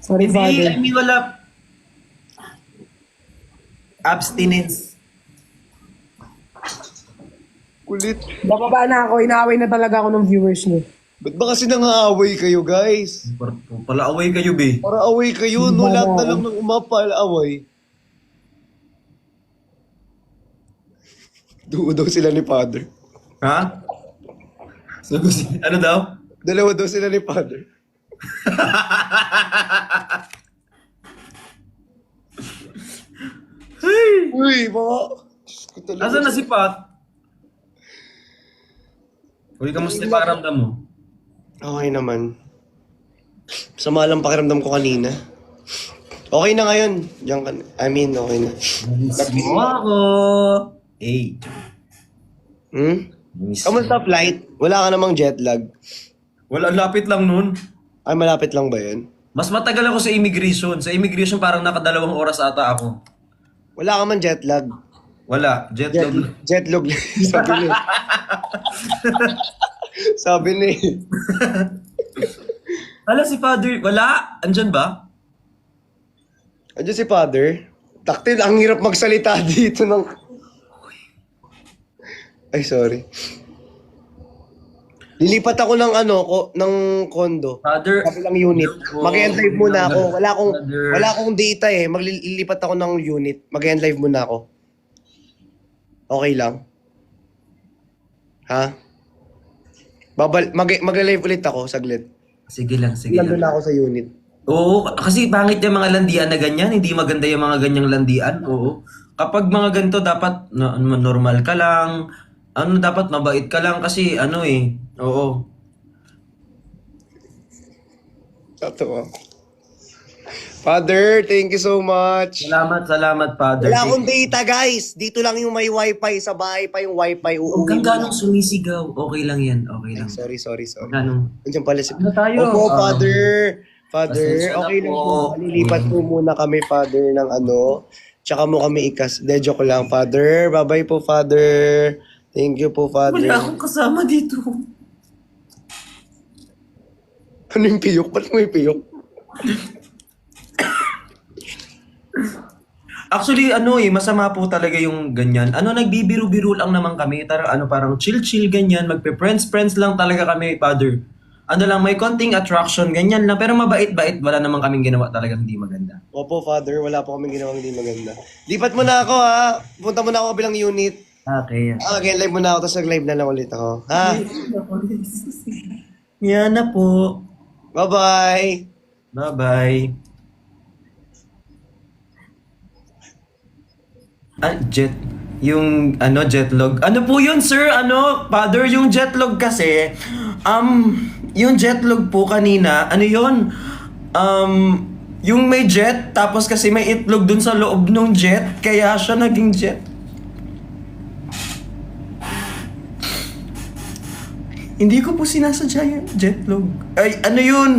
Sorry, Hindi, Father. I mean, wala. Abstinence. Kulit. Bababa na ako. Inaaway na talaga ako ng viewers niyo. Ba't ba kasi nangaaway kayo, guys? Pala-away kayo, be. Para away kayo, no? Lahat na lang ng umapal away. Duo daw sila ni Father. Ha? So, ano daw? Dalawa daw sila ni Father. Uy, mga... Diyos ko talaga. Nasaan na si Pat? Uy, kamusta yung pakiramdam mo? Okay naman. Sama lang pakiramdam ko kanina. Okay na ngayon. Diyan ka na. I mean, okay na. Miss mo ako. Hey. Miss Kamusta flight? Wala ka namang jet lag? Wala, lapit lang nun. Ay, malapit lang ba yun? Mas matagal ako sa immigration. Sa immigration parang nakadalawang oras ata ako. Wala ka man jet lag. Wala, jet lag. Jet lag. Sabi ni. Sabi ni. Hala si Father, wala? Andyan ba? Andiyan si Father. Taktil, ang hirap magsalita dito ng... Ay, sorry. Lilipat ako ng ng condo. Father, Kabilang unit. Mag-end live muna ako. Father. Wala akong data eh. Maglilipat ako ng unit. Mag-end live muna ako. Okay lang. Ha? Mag-live ulit ako saglit. Sige lang, sige Nandun lang. na ako sa unit. Oo, kasi pangit yung mga landian na ganyan. Hindi maganda yung mga ganyang landian. Oo. Kapag mga ganito, dapat normal ka lang. Dapat mabait ka lang kasi Oo. Totoo. Father, thank you so much. Salamat, Father. Wala akong data, guys. Dito lang yung may wifi. Sa bahay pa yung wifi. Huwag kang ganong sumisigaw. Okay lang yan. Okay lang. Sorry. Ganong. Nandiyan pala si... Ano tayo? Opo, Father. Father, pasensya na okay lang po. po. Malilipat po muna kami, Father, ng Tsaka mo kami ikas. De, joke lang, Father. Bye-bye po, Father. Thank you po, Father. Wala akong kasama dito. Ano yung piyok? Ba't mo yung piyok? Actually, masama po talaga yung ganyan. Nagbibiro-biro lang naman kami. Parang chill-chill ganyan. Magpe-friends-friends lang talaga kami, Father. May konting attraction, ganyan lang. Pero mabait-bait. Wala naman kaming ginawa talagang hindi maganda. Opo, Father. Wala po kaming ginawang hindi maganda. Lipat mo na ako, ha? Punta mo na ako kabilang unit. Okay. Again, live mo na ako, tapos nag-live na lang ulit ako. Ha? Yan na po. Bye-bye! Bye-bye. Jetlog. Ano po yun, sir? Father, yung jetlog kasi, yung jetlog po kanina, yun? Yung may jet, tapos kasi may itlog dun sa loob ng jet, kaya siya naging jet. Hindi ko po sinasadya yung jetlog. Ay, ano yun?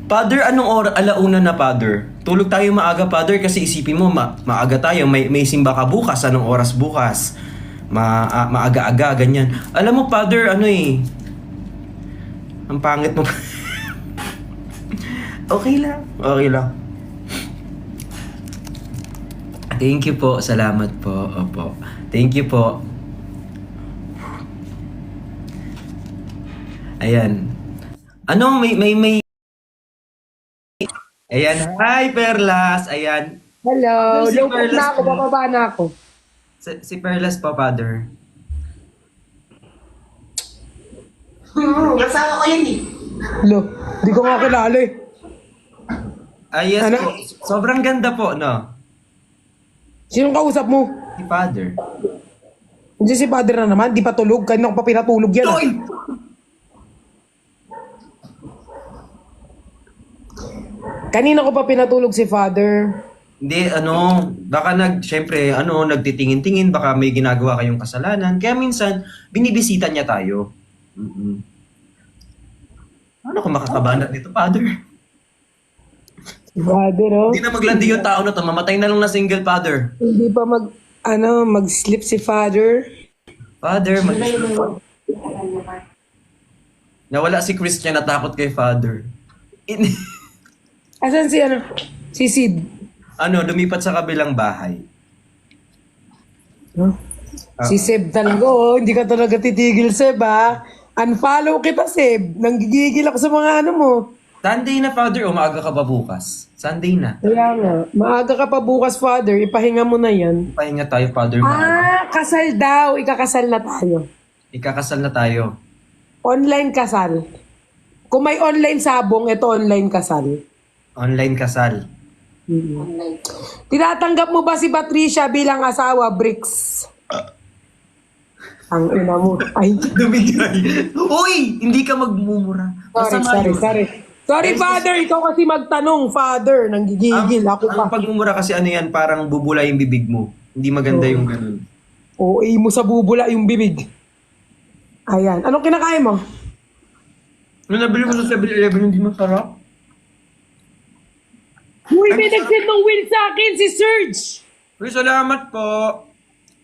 Father, anong oras? Alauna na, Father. Tulog tayo maaga, Father, kasi isipin mo, maaga tayo. May simba ka bukas. Anong oras bukas? Maaga-aga, ganyan. Alam mo, Father, ang pangit mo. Okay lang. Thank you po. Salamat po. Opo. Thank you po. Ayan. May Ayan. Hi, Perlas. Ayan. Hello. Si Lungkot Perlas na ako. po. Bababa na ako. Si Perlas pa, Father. Kasama ko yan eh. Lo, di ko nga kilala eh. Yes Ano? po. Sobrang ganda po, no? Sinong kausap mo? Si Father. Hindi si Father na naman. Di pa tulog. Kanina ko pa pinatulog yan. Toy! Kanina ko pa pinatulog si Father. Hindi, baka syempre, nagtitingin-tingin, baka may ginagawa kayong kasalanan. Kaya minsan, binibisita niya tayo. Ano kung makakabanat nito, Father? Si Father, oh. Hindi na maglandi yung tao na to, mamatay na lang na single, Father. Hindi pa mag-sleep si Father. Father, Nawala si Christian, natakot kay Father. Asan si ano? Si Sid. Lumipat sa kabilang bahay. Huh? Si Seb talaga, oh. Hindi ka talaga titigil, Seb, ha? Unfollow kita, Seb. Nanggigigil ako sa mga ano mo. Sunday na, Father, o maaga ka pa bukas? Sunday na. Kaya nga, maaga ka pa bukas, Father. Ipahinga mo na yan. Pahinga tayo, Father. Maaga. Kasal daw. Ikakasal na tayo. Ikakasal na tayo. Online kasal. Kung may online sabong, ito online kasal. Online kasal. Tinatanggap mo ba si Patricia bilang asawa, Bricks? Ang ina mo. Ay, Dumigay. Uy! Hindi ka magmumura. sorry. Sorry, Father. Ikaw kasi magtanong, Father. Nanggigigil. Ako pa. Ang pagmumura kasi ano yan, parang bubula yung bibig mo. Hindi maganda yung ganun. Oo, mo sa bubula yung bibig. Ayan. Anong kinakain mo? Nung nabili mo sa 7-Eleven, hindi masarap. Uy, may nag-send ng will sa akin, si Serge. Uy, salamat po.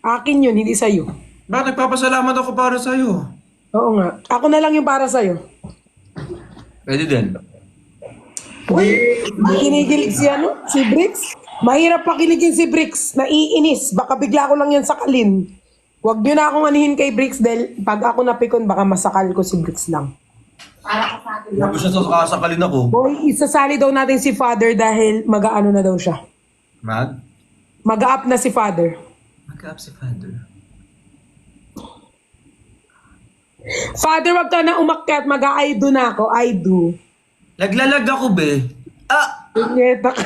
Akin yun, hindi sa'yo. Bakit nagpapasalamat ako para sa'yo? Oo nga. Ako na lang yung para sa'yo. Pwede din. Uy, kinikilig si ano? Si Bricks? Mahirap pakiligin si Bricks. Naiinis. Baka bigla ko lang yan sakalin. Huwag nyo na akong anihin kay Bricks dahil pag ako napikon, baka masakal ko si Bricks lang. Huwag ko siya sasakalin ako. Boy, isasali daw natin si Father dahil mag-aano na daw siya. Mag-up na si Father. Mag-up si Father. Father, wag ka na umakyat. Mag-I do na ako. I do. Naglalag ako, be. Punyeta ka.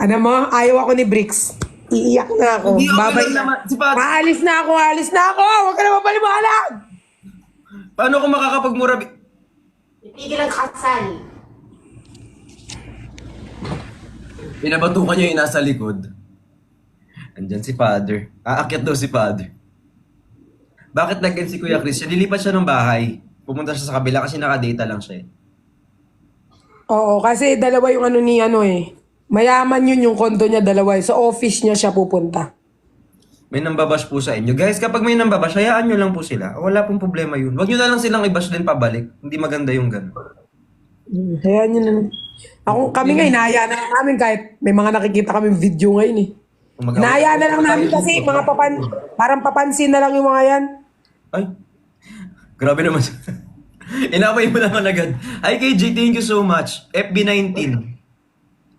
Ano mo? Ayaw ako ni Bricks. Iiyak na ako. Hindi, okay Babay lang na. naman. Si Father. Aalis na ako. Huwag ka na mapaliwanag. Paano ako makakapagmura? Itigil ang kasal. Pinabatukan niya yung nasa likod. Andyan si Father. Aakyat daw si Father. Bakit nag-end si Kuya Chris? Lilipat siya ng bahay. Pumunta siya sa kabila kasi nakadata lang siya. Oo, kasi dalawa yung ano ni ano eh. Mayaman yun yung kondo niya, dalawa. Sa office niya siya pupunta. May nambabash po sa inyo. Guys, kapag may nambabash, hayaan nyo lang po sila. Wala pong problema yun. Huwag nyo na lang silang i-bash din pabalik. Hindi maganda yung gano'n. Hayaan nyo na. Kami nga, inahaya na lang namin kahit may mga nakikita kami video ngayon eh. Inahaya na lang namin kasi mga parang papansin na lang yung mga yan. Ay, grabe naman. Inaway mo naman agad. Hi KJ, thank you so much. FB19.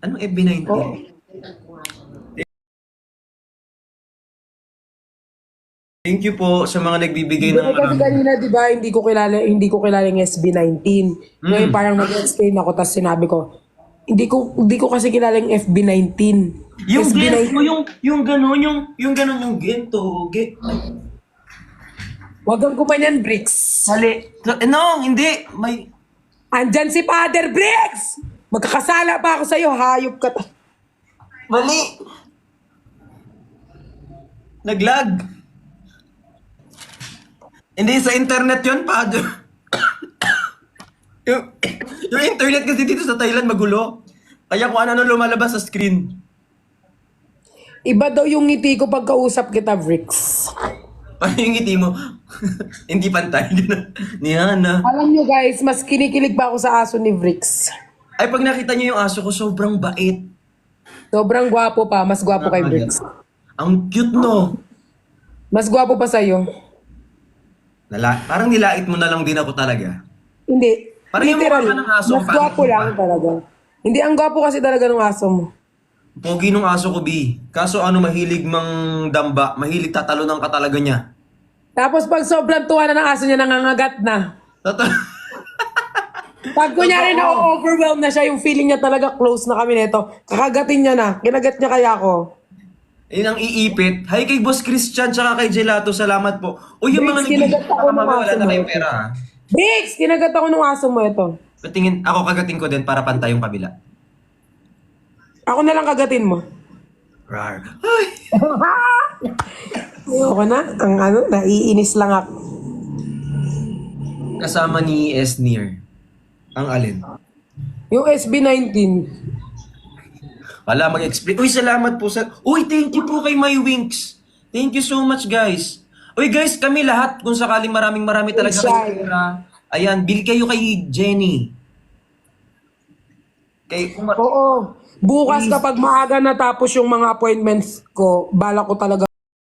Anong FB19? Oo. Thank you po sa mga nagbibigay ng Kasi kanina, di ba, hindi ko kilala yung SB19. Ngayon parang nag-explain ako, tapos sinabi ko, hindi ko kasi kilala yung FB19. yung SB19. gento, yung gano'n, yung gano'n yung gento. Wag kang kumanyan, Bricks. Sali. No, hindi. May... Andyan si Father Bricks! Magkakasala pa ako sa'yo, hayop ka. Mali. Naglag. Hindi sa internet yun, Father. yung internet kasi dito sa Thailand magulo. Kaya kung ano lumalabas sa screen. Iba daw yung ngiti ko pagkausap kita, Bricks. Paano yung ngiti mo? Hindi pantay. Ni Hana. Alam nyo guys, mas kinikilig pa ako sa aso ni Bricks. Ay, pag nakita niyo yung aso ko, sobrang bait. Sobrang gwapo pa, mas gwapo kay Bricks. Ang cute, no? Mas gwapo pa sa'yo. Parang nilait mo na lang din ako talaga. Hindi. Parang yung Literal, mukha ka ng aso, mas gwapo parang- lang talaga. Hindi, ang gwapo kasi talaga ng aso mo. Pogi nung aso ko, B. Kaso mahilig mang damba. Mahilig tatalon ka talaga niya. Tapos pag sobrang tuwa na ng aso niya, nangangagat na. Pag kunyari na overwhelmed na siya, yung feeling niya talaga close na kami nito. Kakagatin niya na. Kinagat niya kaya ako. Yun ang iipit. Hi kay Boss Christian, tsaka kay Gelato. Salamat po. O yung mga Bricks, kinagat ako ng wala aso na mo. kayong pera, ha? Bricks! Kinagat ako ng aso mo ito. Patingin, ako kagating ko din para pantay yung kabila. Ako na lang kagatin mo. Rar. Ay! Ayoko na. Ang naiinis lang ako. Kasama ni Esnir. Ang alin? Yung SB19. Wala mag-explain. Uy, salamat po sa... Uy, thank you po kay My Winks. Thank you so much, guys. Uy, guys, kami lahat, kung sakaling marami talaga Shy. kayo pera, Ayan, bill kayo kay Jenny. Oo. Bukas kapag maaga natapos yung mga appointments ko, bala ko talaga